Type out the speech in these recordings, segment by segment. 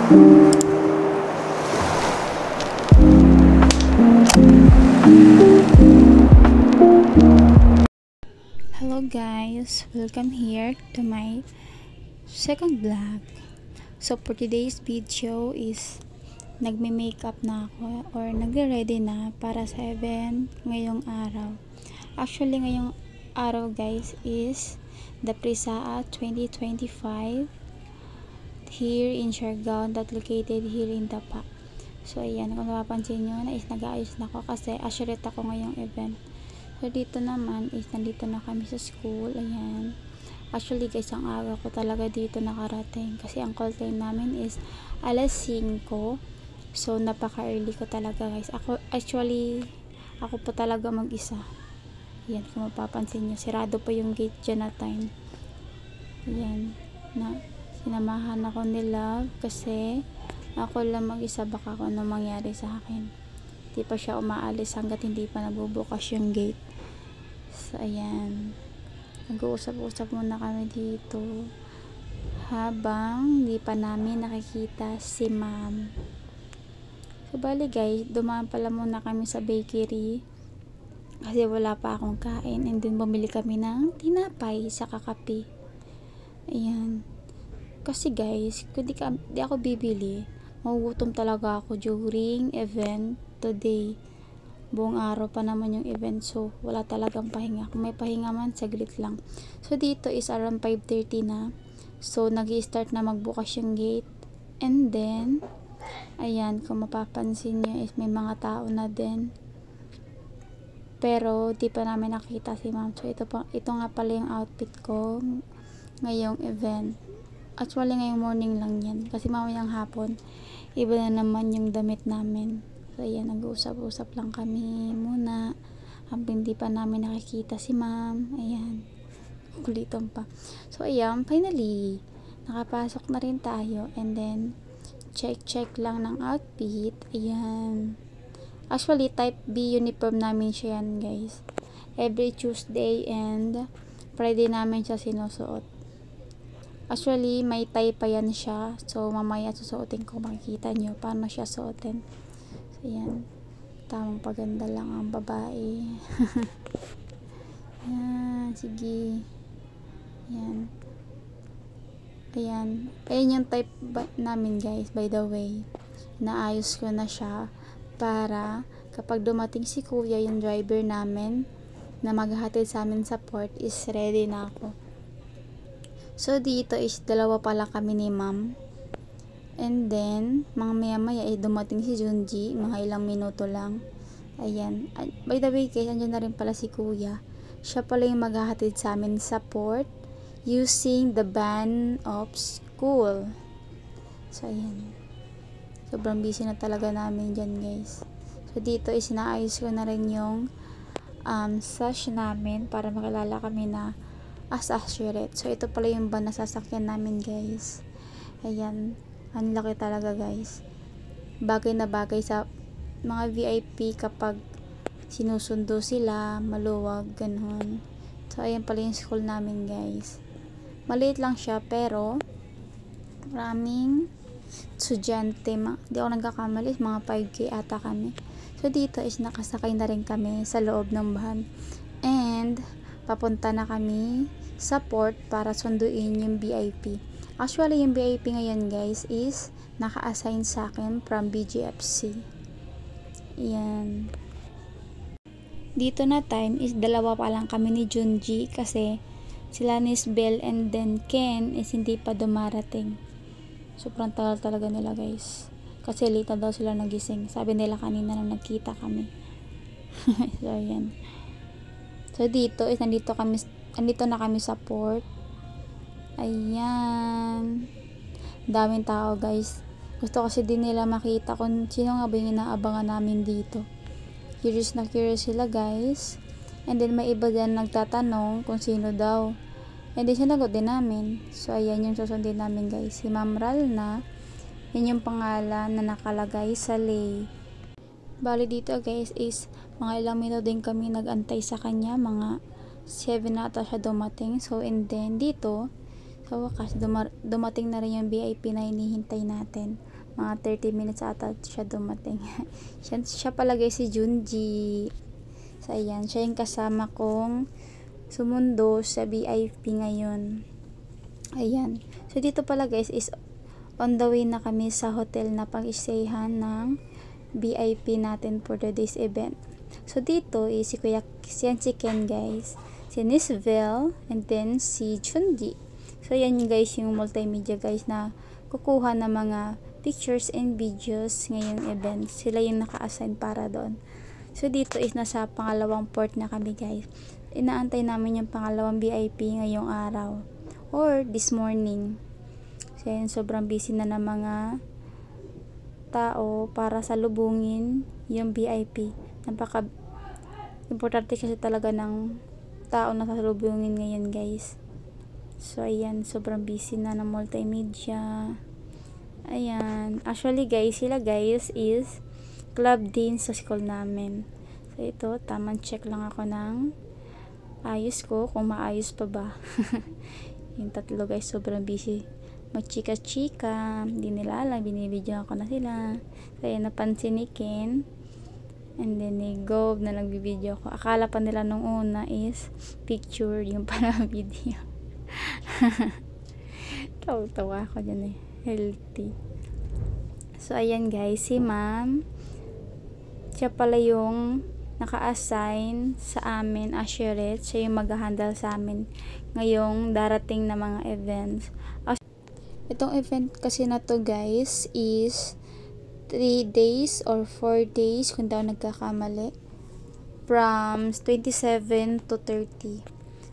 Hello guys, welcome here to my second vlog. So for today's video is nagme-makeup na ako or nagre-ready na para sa event ngayong araw. Actually ngayong araw guys is the Prisaa 2025 here in Siargao, that located here in Dapa. So ayan, kung napapansin nyo na is nag-aayos na ako kasi assurate ako ngayong event. So dito naman is nandito na kami sa school. Ayan. Actually guys, ang aga ko talaga dito nakarating kasi ang call time namin is alas 5. So napaka-early ko talaga guys. Ako po talaga mag-isa. Ayan, kung mapapansin nyo, sirado po yung gate dyan na time. Ayan, na sinamahan ako ni Love kasi ako lang mag-isa, baka kung ano mangyari sa akin. Hindi pa siya umaalis hanggat hindi pa nabubukas yung gate. So ayan, nag-uusap-usap muna kami dito habang hindi pa namin nakikita si ma'am. So bali guys, dumaan pala muna kami sa bakery kasi wala pa akong kain, and then bumili kami ng tinapay sa kakape. Ayan, kasi guys kung di ako bibili, magugutom talaga ako during event today. Buong araw pa naman yung event, so wala talagang pahinga. Kung may pahinga man, saglit lang. So dito is around 5:30 na. So nag-i-start na magbukas yung gate, and then ayan, kung mapapansin nyo is may mga tao na din, pero di pa namin nakita si ma'am. So ito nga pala yung outfit ko ngayong event. Actually ngayong morning lang yan kasi mamayang hapon iba na naman yung damit namin. So ayan, nag-uusap-usap lang kami muna habang hindi pa namin nakikita si ma'am. Ayan, kulitan pa. So ayan, finally nakapasok na rin tayo, and then check lang ng outfit. Ayan, actually type B uniform namin siya yan guys. Every Tuesday and Friday namin siya sinusuot. Actually may tie pa yan siya, so mamaya susuotin ko, makikita nyo paano siya suotin. So ayan, tamang paganda lang ang babae. Ayan, sige. Ayan, ayan yung type namin guys, by the way. Naayos ko na siya para kapag dumating si kuya, yung driver namin na maghahatid sa amin sa port, is ready na ako. So dito is dalawa pala kami ni ma'am, and then mga maya ay dumating si Junji, mga ilang minuto lang. Ayan, by the way guys, andyan na rin pala si kuya. Siya pala yung maghahatid sa amin sa port using the van of school. So ayan, sobrang busy na talaga namin dyan guys. So dito is inaayos ko na rin yung sash namin para makilala kami na as assurate. So ito pala yung van na sasakyan namin guys. Ayan, ang laki talaga guys. Bagay na bagay sa mga VIP kapag sinusundo sila, maluwag, ganun. So ayan pala yung school namin guys. Maliit lang siya pero maraming estudyante. Di ako nagkakamali, mga 5K ata kami. So dito is nakasakay na rin kami sa loob ng van, and papunta na kami sa port para sunduin yung VIP. Actually yung VIP ngayon guys is naka-assign sa akin from BGFC. Ayan, dito na time is dalawa pa lang kami ni Junji kasi sila ni Bell and then Ken is hindi pa dumarating. Sobrang tagal talaga nila guys kasi late na daw sila nagising. Sabi nila kanina nang nagkita kami. So ayan, so dito is nandito na kami sa port. Ayan, daming tao guys. Gusto kasi din nila makita kung sino nga ba yung inaabangan namin dito. Curious na curious sila guys, and then may iba din nagtatanong kung sino daw, and then sinagot din namin. So ayan yung susundin namin guys, si Ma'am Ralna. Yan yung pangalan na nakalagay sa lay. Bali dito guys is mga ilang minuto din kami nagantay sa kanya, mga 7 na ata siya dumating. So and then dito Sa wakas, dumating na rin yung VIP na hinihintay natin. Mga 30 minutes ata siya dumating. siya pala guys si Junji. So ayan, siya yung kasama kong sumundo sa VIP ngayon. Ayan. So dito pala guys is on the way na kami sa hotel na pag-stayhan ng VIP natin for today's event. So dito is si Ken guys, si Nisvel, and then si Junji. So yan guys yung multimedia guys na kukuha ng mga pictures and videos ngayong event. Sila yung naka-assign para doon. So dito is nasa pangalawang port na kami guys. Inaantay namin yung pangalawang VIP ngayong araw or this morning. So yan, sobrang busy na ng mga tao para salubungin yung VIP. Napaka importante kasi talaga ng tao na salubungin ngayon guys. So ayan, sobrang busy na ng multimedia. Ayan, actually guys, sila guys is club din sa school namin. So ito, tamang check lang ako ng ayos ko, kung maayos pa ba. Yung tatlo guys, sobrang busy magchika-chika, hindi nila alam, binibidyoan ko na sila. So ayan, napansin ni Ken, and then ni Gob na nagbibideo ko. Akala pa nila nung una is picture, yung pala video. Tawa ako dyan eh, healthy. So ayan guys, si ma'am, siya pala yung naka-assign sa amin, Asheret. Siya yung mag-handle sa amin ngayong darating na mga events. Itong event kasi na to guys is 3 days or 4 days kung daw nagkakamali, from 27 to 30.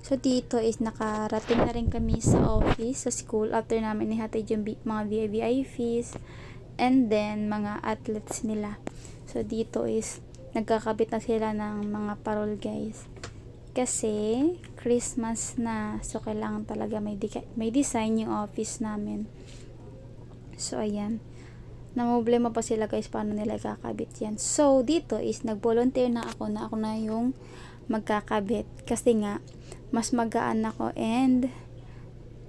So dito is nakarating na rin kami sa office, sa school, after namin ihatid yung mga VIPs and then mga athletes nila. So dito is nagkakabit na sila ng mga parol guys, kasi Christmas na, so kailangan talaga may design yung office namin. So ayan, namumblema pa sila guys paano nila ikakabit yan. So dito is nag-volunteer na ako na yung magkakabit, kasi nga mas magaan ako, and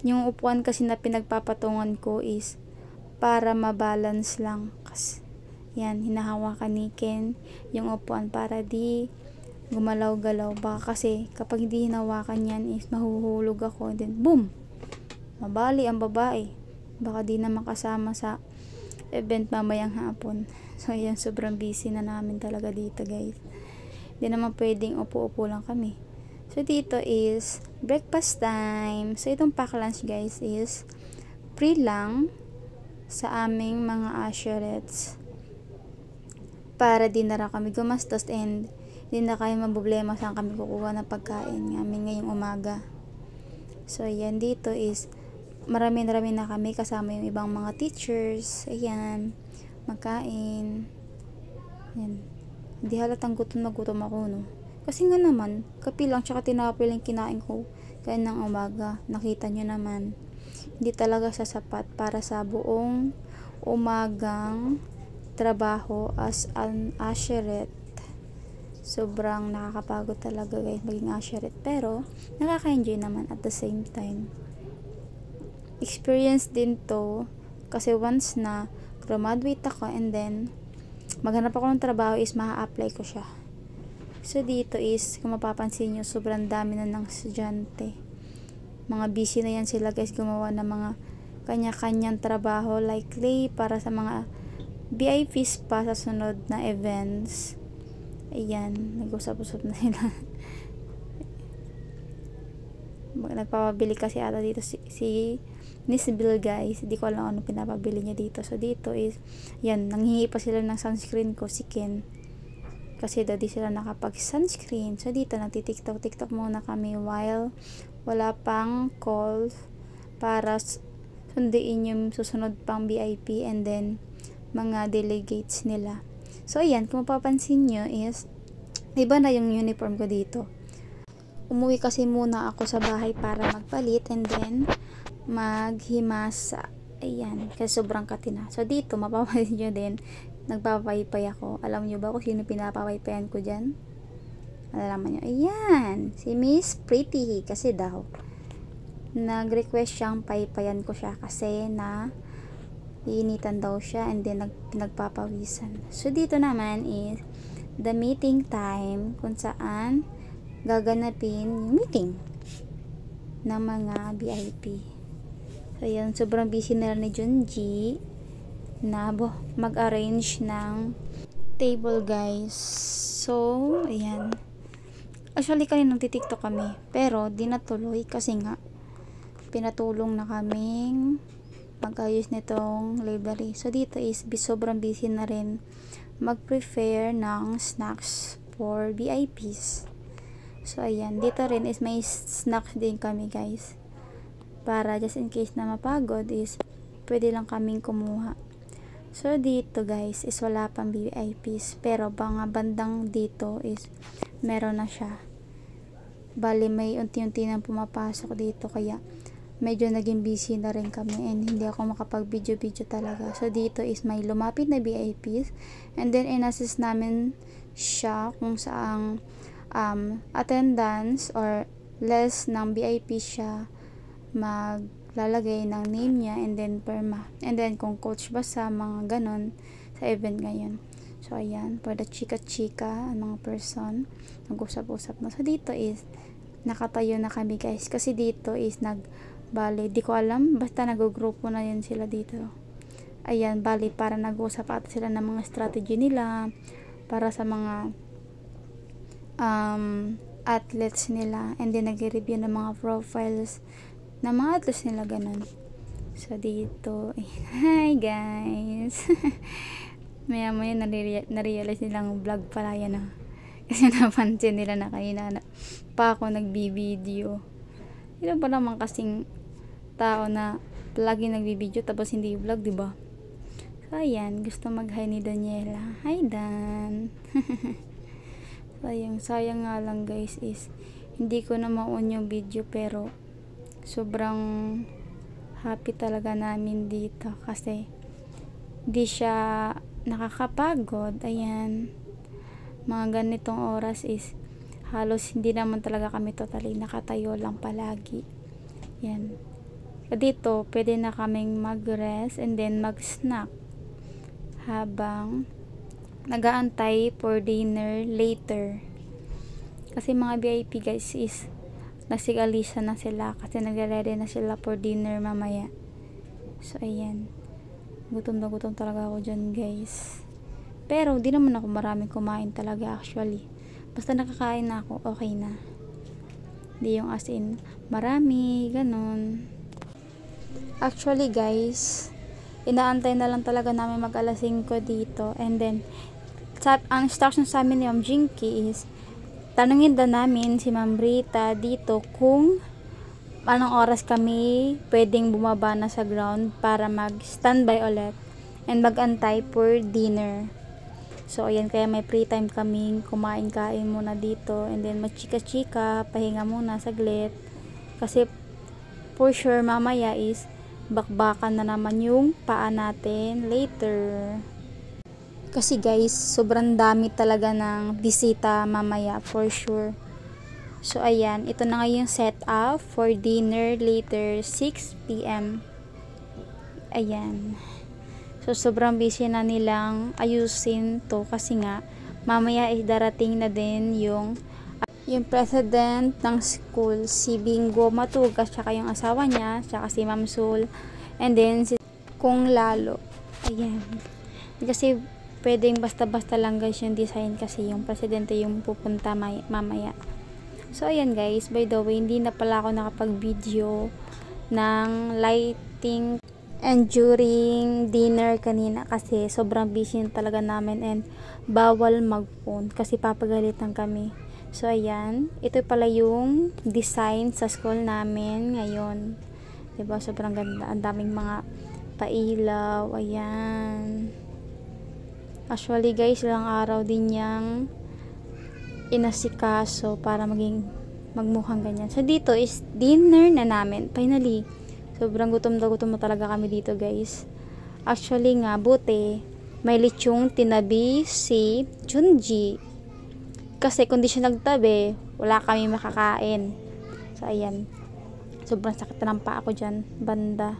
yung upuan kasi na pinagpapatungan ko is para mabalance lang. Kasi yan, hinahawakan ni Ken yung upuan para di gumalaw-galaw. Baka kasi kapag hindi hinawakan yan is mahuhulog ako, and then boom, mabali ang babae, baka di na makasama sa event mamayang hapon. So yan, sobrang busy na namin talaga dito guys. Di naman pwedeng upo-upo lang kami. So dito is breakfast time. So itong pack lunch guys is free lang sa aming mga usherettes, para di na kami gumastos, and di na kayo maproblema saan kami kukuha ng pagkain namin ngayong umaga. So ayan, dito is marami na kami, kasama yung ibang mga teachers. Ayan, magkain. Ayan, hindi halatang gutom na gutom ako, no? Kasi nga naman, kape lang tsaka tinapay lang kinain ko kaya ng umaga. Nakita nyo naman, hindi talaga sasapat para sa buong umagang trabaho as an usherette. Sobrang nakakapagod talaga guys maging usherette, pero nakaka-enjoy naman at the same time. Experience din to, kasi once na graduate ako and then maghanap ako ng trabaho is maa-apply ko siya. So dito is, kung mapapansin nyo, sobrang dami na ng estudyante. Mga busy na yan sila guys, gumawa ng mga kanya-kanyang trabaho, likely para sa mga VIPs pa sa sunod na events. Ayan, nag-usap-usap na sila. Nagpapabili kasi ata dito si Nisbil guys, hindi ko alam ano pinapabili niya dito. So dito is, yan, nanghingi pa sila ng sunscreen ko, si Ken, kasi daw di sila nakapag sunscreen. So dito nagti-tiktok muna kami while wala pang call para sunduin yung susunod pang VIP and then mga delegates nila. So ayan, kung mapapansin nyo is iba na yung uniform ko dito. Umuwi kasi muna ako sa bahay para magpalit and then maghimasa. Ayan, kasi sobrang katina. So dito mapapansin nyo din, nagpapaypay ako. Alam nyo ba kung sino pinapapaypayan ko dyan? Alalaman nyo, ayan, si Miss Pretty, kasi daw nag-request siyang paypayan ko siya kasi iinitan daw siya and then pinagpapawisan. So dito naman is the meeting time kung saan gaganapin yung meeting ng mga VIP. So yan, sobrang busy na ni Junji na mag-arrange ng table guys. So ayan, actually kanina nagtitiktok kami pero di natuloy kasi nga pinatulong na kaming mag-ayos nitong library. So dito is sobrang busy na rin mag-prepare ng snacks for VIPs. So ayan, dito rin is may snacks din kami guys, para just in case na mapagod is pwede lang kaming kumuha. So dito guys is wala pang VIPs, pero mga bandang dito is meron na siya. Bali may unti-unti nang pumapasok dito, kaya medyo naging busy na rin kami and hindi ako makapag video talaga. So dito is may lumapit na VIPs and then in-assist namin siya kung saang attendance or less ng VIP siya maglalagay ng name niya and then perma. And then kung coach ba sa mga ganon sa event ngayon. So ayan, for the chika-chika ang mga person, nag-usap-usap na. So dito is nakatayo na kami guys kasi dito is bali, di ko alam, basta nag-grupo na yun sila dito. Ayan, bali, para nag-usap ata sila ng mga strategy nila para sa mga athletes nila, and then nag-review ng mga profiles ng mga athletes nila, ganun. So dito, hi guys. Maya na-realize nilang vlog pala yan kasi napansin nila na kanina pa ako nagbi-video. Ilan pa naman kasing tao na lagi nagbibideo tapos hindi vlog, diba? So ayan, gusto mag-hi ni Daniela. Hi Dan. sayang nga lang guys is hindi ko na ma-on yung video, pero sobrang happy talaga namin dito kasi di siya nakakapagod. Ayan, mga ganitong oras is halos hindi naman talaga kami totally nakatayo lang palagi. Yan. Dito, pwede na kaming mag-rest and then mag-snack habang nag-aantay for dinner later. Kasi mga VIP guys is nasigalisa na sila kasi nagre-ready na sila for dinner mamaya. So ayan, gutom na gutom talaga ako dyan guys. Pero di naman ako maraming kumain talaga actually. Basta nakakain na ako, okay na. Di yung as in marami, ganun. Actually guys, inaantay na lang talaga namin mag alas 5 dito, and then ang instruction sa amin ni Ma'am Jinky is tanungin daw namin si Ma'am Rita dito kung anong oras kami pwedeng bumaba na sa ground para mag standby ulit and mag-antay for dinner. So ayan, kaya may free time kaming kumain-kain muna dito and then mag-chika-chika, pahinga muna saglit kasi for sure mamaya is bakbakan na naman yung paa natin later. Kasi guys, sobrang dami talaga ng bisita mamaya for sure. So ayan, ito na nga yung setup for dinner later 6 PM. Ayan. So sobrang busy na nilang ayusin to kasi nga mamaya is darating na din yung president ng school, si Bingo Matugas, tsaka yung asawa niya, tsaka si Ma'am Sul, and then si Kung Lalo. Ayan. Kasi pwedeng basta-basta lang guys yung design kasi yung presidente yung pupunta mamaya. So ayan guys, by the way, hindi na pala ako nakapag-video ng lighting and during dinner kanina kasi sobrang busy talaga namin and bawal mag-phone kasi papagalitan kami. So ayan, ito pala yung design sa school namin ngayon. Diba, sobrang ganda, ang daming mga pailaw. Ayan. Actually guys, ilang araw din yang inasikaso para magmukhang ganyan. So dito is dinner na namin. Finally, sobrang gutom na talaga kami dito guys. Actually nga, buti may lechong tinabi si Junji. Kasi kung di siya nagtabi, wala kami makakain. So ayan. sobrang sakit na ng paa ko dyan, banda.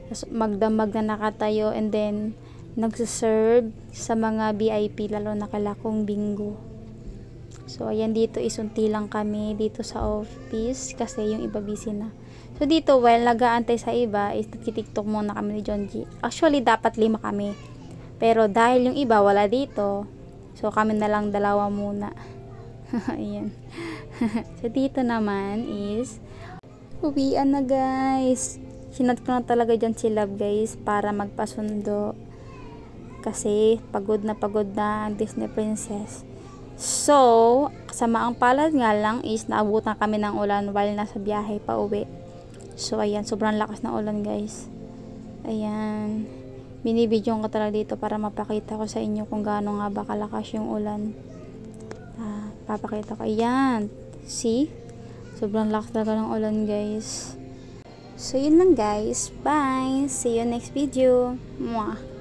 Tas magdamag na nakatayo, and then nagsiserve sa mga VIP, lalo na kala kong bingo. So ayan, dito isunti lang kami dito sa office kasi yung iba busy na. So dito, while nag-aantay sa iba, is nagtitiktok muna kami ni John G. Actually dapat 5 kami, pero dahil yung iba wala dito, so kami na lang 2 muna. Ayan. So dito naman is uwian na guys. Sinat ko na talaga dyan si Love guys para magpasundo, kasi pagod na ang Disney princess. So kasamaang palad nga lang is naabutan kami ng ulan while nasa biyahe pa uwi. So ayan, sobrang lakas ng ulan guys. Ayan, binibidyo ko talaga dito para mapakita ko sa inyo kung gaano nga ba kalakas yung ulan. Papakita ko. Ayan, see, sobrang lakas talaga ng ulan guys. So yun lang guys, bye, see you next video. Mwah.